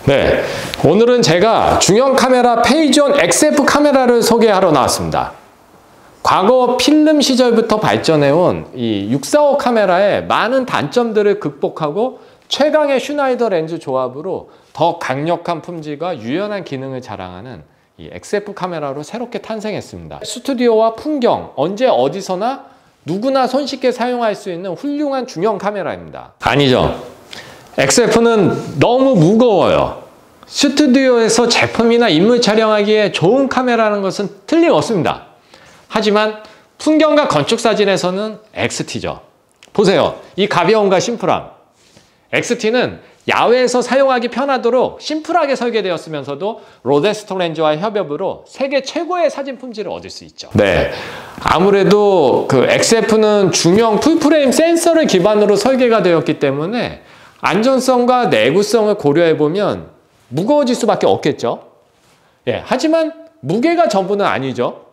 네, 오늘은 제가 중형 카메라 페이지온 XF 카메라를 소개하러 나왔습니다. 과거 필름 시절부터 발전해온 이 645 카메라의 많은 단점들을 극복하고 최강의 슈나이더 렌즈 조합으로 더 강력한 품질과 유연한 기능을 자랑하는 이 XF 카메라로 새롭게 탄생했습니다. 스튜디오와 풍경, 언제 어디서나 누구나 손쉽게 사용할 수 있는 훌륭한 중형 카메라입니다. 아니죠. XF는 너무 무거워요. 스튜디오에서 제품이나 인물 촬영하기에 좋은 카메라라는 것은 틀림없습니다. 하지만 풍경과 건축 사진에서는 XT죠. 보세요. 이 가벼움과 심플함. XT는 야외에서 사용하기 편하도록 심플하게 설계되었으면서도 로데스터 렌즈와의 협업으로 세계 최고의 사진 품질을 얻을 수 있죠. 네, 아무래도 그 XF는 중형 풀프레임 센서를 기반으로 설계가 되었기 때문에 안전성과 내구성을 고려해보면 무거워질 수밖에 없겠죠. 예, 하지만 무게가 전부는 아니죠.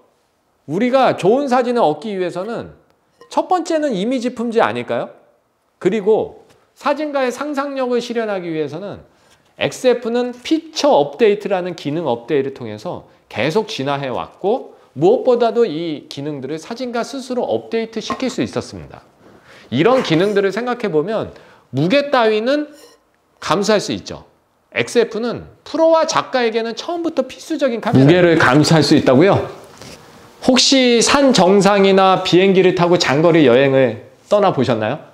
우리가 좋은 사진을 얻기 위해서는 첫 번째는 이미지 품질 아닐까요? 그리고 사진가의 상상력을 실현하기 위해서는 XF는 피처 업데이트라는 기능 업데이트를 통해서 계속 진화해 왔고 무엇보다도 이 기능들을 사진가 스스로 업데이트 시킬 수 있었습니다. 이런 기능들을 생각해 보면 무게 따위는 감수할 수 있죠. XF는 프로와 작가에게는 처음부터 필수적인 카메라. 무게를 감수할 수 있다고요? 혹시 산 정상이나 비행기를 타고 장거리 여행을 떠나보셨나요?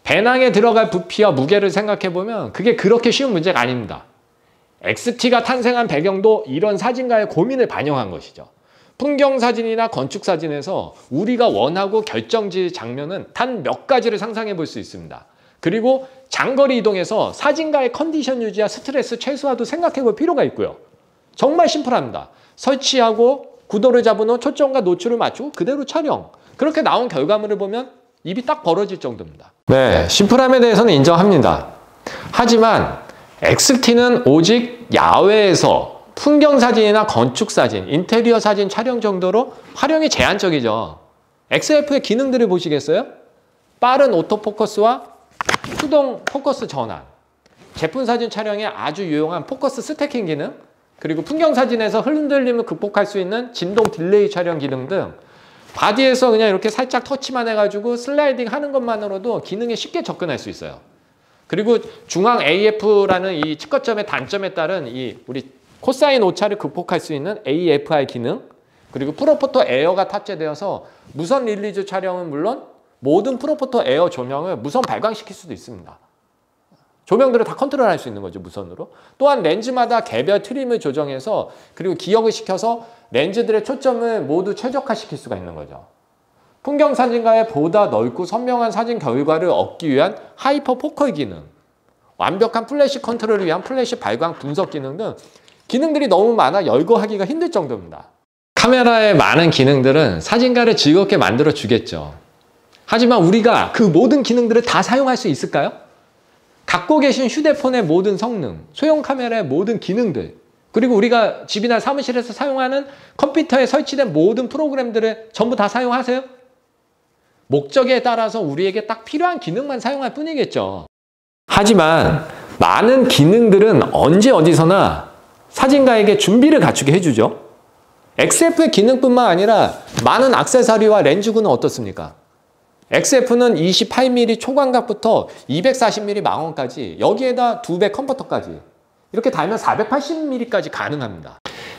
배낭에 들어갈 부피와 무게를 생각해보면 그게 그렇게 쉬운 문제가 아닙니다. XT가 탄생한 배경도 이런 사진가의 고민을 반영한 것이죠. 풍경사진이나 건축사진에서 우리가 원하고 결정지을 장면은 단 몇 가지를 상상해 볼 수 있습니다. 그리고 장거리 이동에서 사진가의 컨디션 유지와 스트레스 최소화도 생각해 볼 필요가 있고요. 정말 심플합니다. 설치하고 구도를 잡은 후 초점과 노출을 맞추고 그대로 촬영. 그렇게 나온 결과물을 보면 입이 딱 벌어질 정도입니다. 네, 심플함에 대해서는 인정합니다. 하지만 XT는 오직 야외에서 풍경사진이나 건축사진, 인테리어 사진 촬영 정도로 활용이 제한적이죠. XF의 기능들을 보시겠어요? 빠른 오토포커스와 수동 포커스 전환, 제품 사진 촬영에 아주 유용한 포커스 스태킹 기능, 그리고 풍경 사진에서 흔들림을 극복할 수 있는 진동 딜레이 촬영 기능 등 바디에서 그냥 이렇게 살짝 터치만 해가지고 슬라이딩 하는 것만으로도 기능에 쉽게 접근할 수 있어요. 그리고 중앙 AF라는 이 측거점의 단점에 따른 이 우리 코사인 오차를 극복할 수 있는 AFI 기능, 그리고 프로포터 에어가 탑재되어서 무선 릴리즈 촬영은 물론 모든 프로포터 에어 조명을 무선 발광시킬 수도 있습니다. 조명들을 다 컨트롤할 수 있는 거죠, 무선으로. 또한 렌즈마다 개별 트림을 조정해서 그리고 기억을 시켜서 렌즈들의 초점을 모두 최적화시킬 수가 있는 거죠. 풍경 사진가의 보다 넓고 선명한 사진 결과를 얻기 위한 하이퍼 포컬 기능, 완벽한 플래시 컨트롤을 위한 플래시 발광 분석 기능 등 기능들이 너무 많아 열거하기가 힘들 정도입니다. 카메라의 많은 기능들은 사진가를 즐겁게 만들어 주겠죠. 하지만 우리가 그 모든 기능들을 다 사용할 수 있을까요? 갖고 계신 휴대폰의 모든 성능, 소형 카메라의 모든 기능들, 그리고 우리가 집이나 사무실에서 사용하는 컴퓨터에 설치된 모든 프로그램들을 전부 다 사용하세요? 목적에 따라서 우리에게 딱 필요한 기능만 사용할 뿐이겠죠. 하지만 많은 기능들은 언제 어디서나 사진가에게 준비를 갖추게 해주죠. XF의 기능뿐만 아니라 많은 액세서리와 렌즈군은 어떻습니까? XF는 28mm 초광각부터 240mm 망원까지, 여기에다 2배 컨버터까지 이렇게 달면 480mm까지 가능합니다.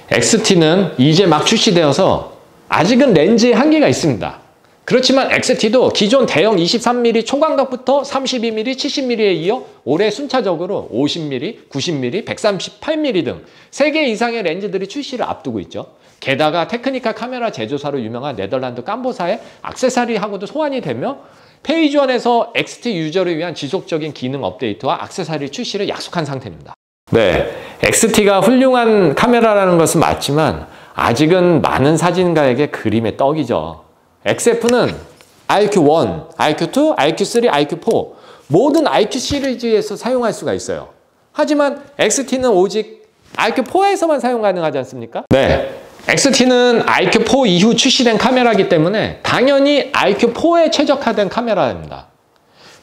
XT는 이제 막 출시되어서 아직은 렌즈에 한계가 있습니다. 그렇지만 XT도 기존 대형 23mm 초광각부터 32mm, 70mm에 이어 올해 순차적으로 50mm, 90mm, 138mm 등 3개 이상의 렌즈들이 출시를 앞두고 있죠. 게다가 테크니컬 카메라 제조사로 유명한 네덜란드 깜보사의 액세서리하고도 소환이 되며 페이지원에서 XT 유저를 위한 지속적인 기능 업데이트와 액세서리 출시를 약속한 상태입니다. 네, XT가 훌륭한 카메라라는 것은 맞지만 아직은 많은 사진가에게 그림의 떡이죠. XF는 IQ1, IQ2, IQ3, IQ4 모든 IQ 시리즈에서 사용할 수가 있어요. 하지만 XT는 오직 IQ4에서만 사용 가능하지 않습니까? 네, XT는 IQ4 이후 출시된 카메라이기 때문에 당연히 IQ4에 최적화된 카메라입니다.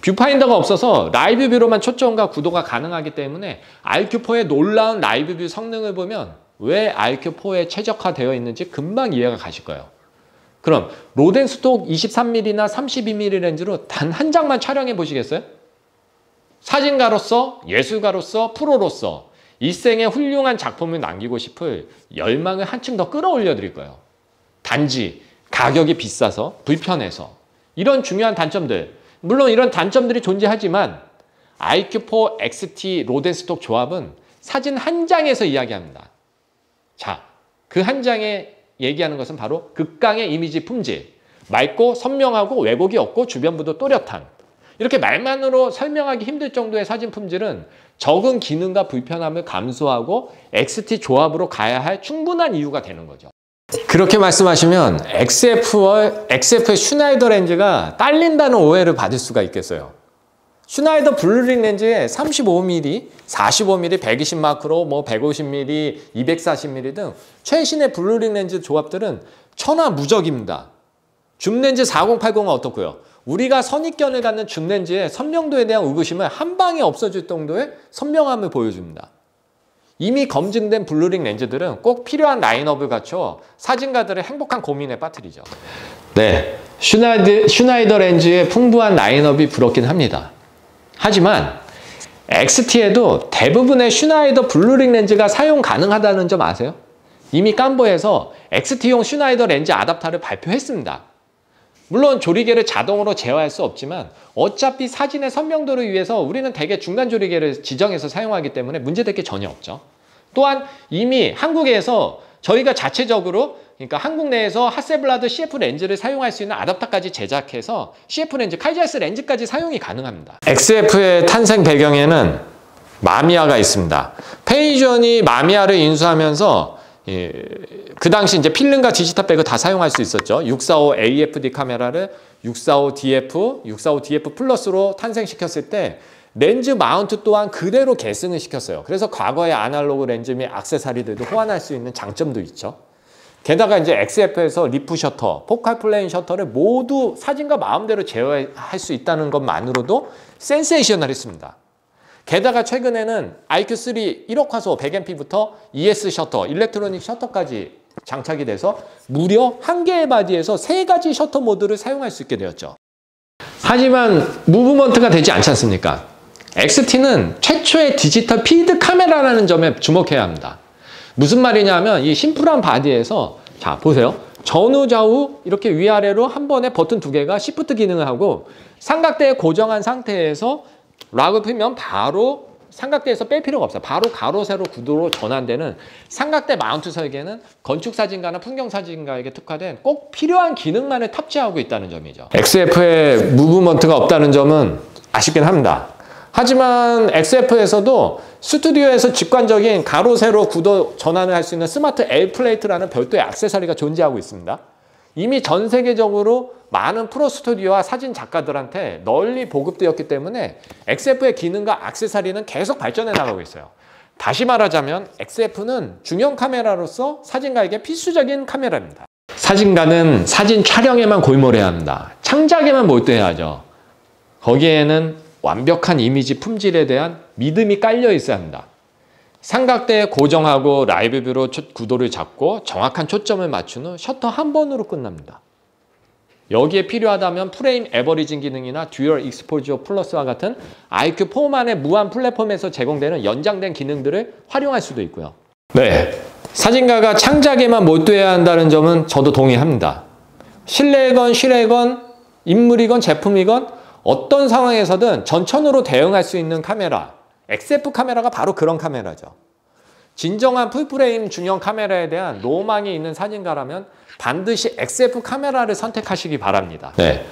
뷰파인더가 없어서 라이브 뷰로만 초점과 구도가 가능하기 때문에 RQ4의 놀라운 라이브 뷰 성능을 보면 왜 RQ4에 최적화되어 있는지 금방 이해가 가실 거예요. 그럼 로덴스톡 23mm나 32mm 렌즈로 단 한 장만 촬영해 보시겠어요? 사진가로서, 예술가로서, 프로로서 일생에 훌륭한 작품을 남기고 싶을 열망을 한층 더 끌어올려 드릴 거예요. 단지 가격이 비싸서, 불편해서 이런 중요한 단점들, 물론 이런 단점들이 존재하지만 RQ4 XT 로덴스톡 조합은 사진 한 장에서 이야기합니다. 자, 그 한 장에 얘기하는 것은 바로 극강의 이미지 품질, 맑고 선명하고 왜곡이 없고 주변부도 또렷한, 이렇게 말만으로 설명하기 힘들 정도의 사진 품질은 적은 기능과 불편함을 감수하고 XT 조합으로 가야 할 충분한 이유가 되는 거죠. 그렇게 말씀하시면 XF의 슈나이더 렌즈가 딸린다는 오해를 받을 수가 있겠어요. 슈나이더 블루링 렌즈에 35mm, 45mm, 120 마크로, 150mm, 240mm 등 최신의 블루링 렌즈 조합들은 천하무적입니다. 줌렌즈 4080은 어떻고요? 우리가 선입견을 갖는 줌렌즈의 선명도에 대한 의구심을 한 방에 없어질 정도의 선명함을 보여줍니다. 이미 검증된 블루링 렌즈들은 꼭 필요한 라인업을 갖춰 사진가들을 행복한 고민에 빠뜨리죠. 네, 슈나이더 렌즈의 풍부한 라인업이 부럽긴 합니다. 하지만 XT에도 대부분의 슈나이더 블루링 렌즈가 사용 가능하다는 점 아세요? 이미 깜보에서 XT용 슈나이더 렌즈 아답터를 발표했습니다. 물론 조리개를 자동으로 제어할 수 없지만 어차피 사진의 선명도를 위해서 우리는 대개 중간 조리개를 지정해서 사용하기 때문에 문제될 게 전혀 없죠. 또한 이미 한국에서 저희가 자체적으로, 그러니까 한국 내에서 하셀블라드 CF 렌즈를 사용할 수 있는 아답터까지 제작해서 CF 렌즈, 카이자스 렌즈까지 사용이 가능합니다. XF의 탄생 배경에는 마미야가 있습니다. 페이전이 마미야를 인수하면서 그 당시 이제 필름과 디지털 백을 다 사용할 수 있었죠. 645 AFD 카메라를 645DF, 645DF 플러스로 탄생시켰을 때 렌즈 마운트 또한 그대로 계승을 시켰어요. 그래서 과거의 아날로그 렌즈 및 액세서리들도 호환할 수 있는 장점도 있죠. 게다가 이제 XF에서 리프 셔터, 포칼 플레인 셔터를 모두 사진과 마음대로 제어할 수 있다는 것만으로도 센세이셔널했습니다. 게다가 최근에는 IQ3 1억 화소 100MP부터 ES 셔터, 일렉트로닉 셔터까지 장착이 돼서 무려 한 개의 바디에서 3가지 셔터 모드를 사용할 수 있게 되었죠. 하지만 무브먼트가 되지 않지 않습니까? XT는 최초의 디지털 필드 카메라라는 점에 주목해야 합니다. 무슨 말이냐 하면 이 심플한 바디에서, 자 보세요, 전후 좌우 이렇게 위아래로 한 번에 버튼 2개가 시프트 기능을 하고 삼각대에 고정한 상태에서 락을 풀면 바로 삼각대에서 뺄 필요가 없어요. 바로 가로 세로 구도로 전환되는 삼각대 마운트 설계는 건축사진가나 풍경사진가에게 특화된 꼭 필요한 기능만을 탑재하고 있다는 점이죠. XF에 무브먼트가 없다는 점은 아쉽긴 합니다. 하지만 XF에서도 스튜디오에서 직관적인 가로 세로 구도 전환을 할 수 있는 스마트 L 플레이트라는 별도의 액세서리가 존재하고 있습니다. 이미 전 세계적으로 많은 프로 스튜디오와 사진 작가들한테 널리 보급되었기 때문에 XF의 기능과 액세서리는 계속 발전해 나가고 있어요. 다시 말하자면 XF는 중형 카메라로서 사진가에게 필수적인 카메라입니다. 사진가는 사진 촬영에만 골몰해야 합니다. 창작에만 몰두해야 하죠. 거기에는 완벽한 이미지 품질에 대한 믿음이 깔려 있어야 합니다. 삼각대에 고정하고 라이브 뷰로 구도를 잡고 정확한 초점을 맞춘 후 셔터 한 번으로 끝납니다. 여기에 필요하다면 프레임 에버리징 기능이나 듀얼 익스포저 플러스와 같은 IQ4만의 무한 플랫폼에서 제공되는 연장된 기능들을 활용할 수도 있고요. 네, 사진가가 창작에만 몰두해야 한다는 점은 저도 동의합니다. 실내건 실외건 인물이건 제품이건 어떤 상황에서든 전천후로 대응할 수 있는 카메라, XF 카메라가 바로 그런 카메라죠. 진정한 풀프레임 중형 카메라에 대한 로망이 있는 사진가라면 반드시 XF 카메라를 선택하시기 바랍니다. 네,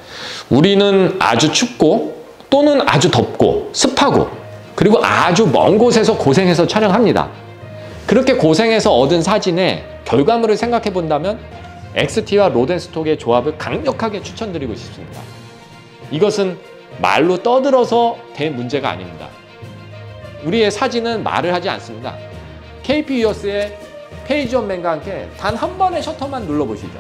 우리는 아주 춥고 또는 아주 덥고 습하고 그리고 아주 먼 곳에서 고생해서 촬영합니다. 그렇게 고생해서 얻은 사진의 결과물을 생각해 본다면 XT와 로덴스톡의 조합을 강력하게 추천드리고 싶습니다. 이것은 말로 떠들어서 된 문제가 아닙니다. 우리의 사진은 말을 하지 않습니다. KP 위어스의 페이지 원맨과 함께 단 한 번의 셔터만 눌러보시죠.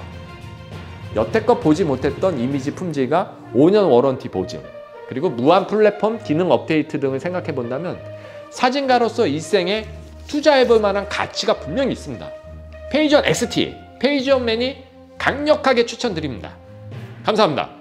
여태껏 보지 못했던 이미지 품질과 5년 워런티 보증, 그리고 무한 플랫폼 기능 업데이트 등을 생각해 본다면 사진가로서 일생에 투자해 볼 만한 가치가 분명히 있습니다. 페이지원 XT, 페이지원 맨이 강력하게 추천드립니다. 감사합니다.